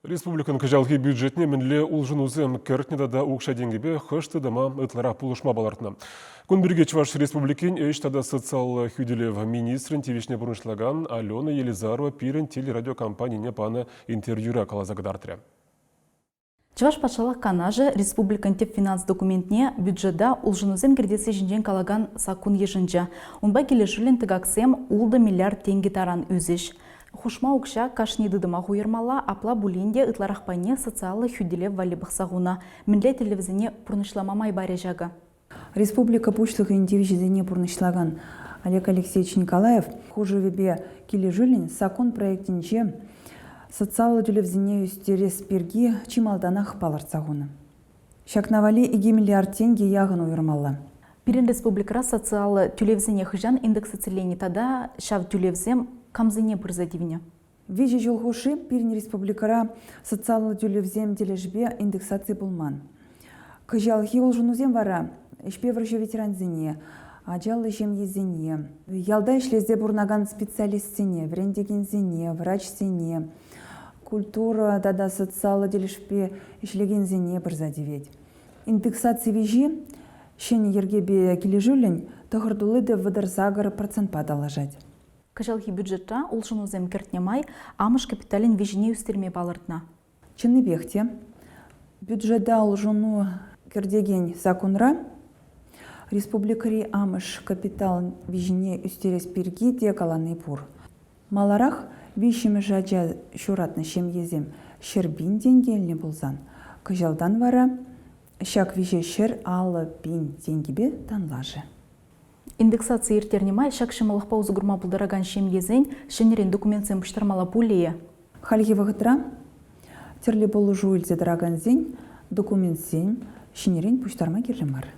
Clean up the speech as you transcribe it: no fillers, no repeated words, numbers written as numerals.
Республикан кыжалғы бюджетне мінлі ұлжынузым кәртнеда да ұқша денгебе қышты дама ұтлара пұлышма балартына. Күн бірге Чуваш Республикин өштада социал хүделев министрін тевешне бұрыншлаган Алена Елизарова пирен телерадиокомпанияне паны интервьюра калазагдартыры. Чуваш патшалық канажы республикан теп финанс документне бюджетда ұлжынузым кірдесі жінжен калаган сакун ежінжа. Унба келешілін тігаксем улды миллиард тенге таран үзіш. Хушма укша кашни дыдыма хуйырмала апла булинде ытларахпайне социалы хүделев вали бақсағуна. Мінле телевизине пұрнышламамай баре жағы. Республика пучлық индивизине пұрнышлаган Олег Алексеевич Николаев хужевебе кележілін сакон проектінче социалы телевизине үстерес перги чималданах паларцағуна. Шакнавали 2 миллиард тенге яғын уйырмала. Пирен республикара социалы телевизине хыжан индексацелени тада шав телевизем камзыне пырзадивне. Вежі жылғышы пирен республикара социалы телевизем тележбе индексации болман. Кыжалхи олжынузем вара, ішпеврыжы ветеранзине, ажалы жемезине, ялда ішлезе бұрнаган специалистине, врендегензине, врачсине, культура дада социалы тележбе ішлегензине пырзадивет. Индексация вежі шен ергебе кележілін тұғырдулыды выдарзагар процент падалажать. Кыжалхи бюджетта ұлжынузем кертнемай амыш капиталин вежіне үстерме балырдна. Чыны бехте бюджетда ұлжыну кердеген законра республикари амыш капитал вежіне үстерес перги де каланы пур. Маларах вишімі жаджа шуратны шемезем шербин денгеліне болзан. Кыжалдан вара шак веже шер алы бин денгебе танлажы. Индексация ертернемай шакшымалық паузы гурма бұлдараган шемгезен шенерен документсен бұштармала пулея. Хальги вағытра терлі болу жуылзе дыраган зен документсен шенерен бұштарма керлімар.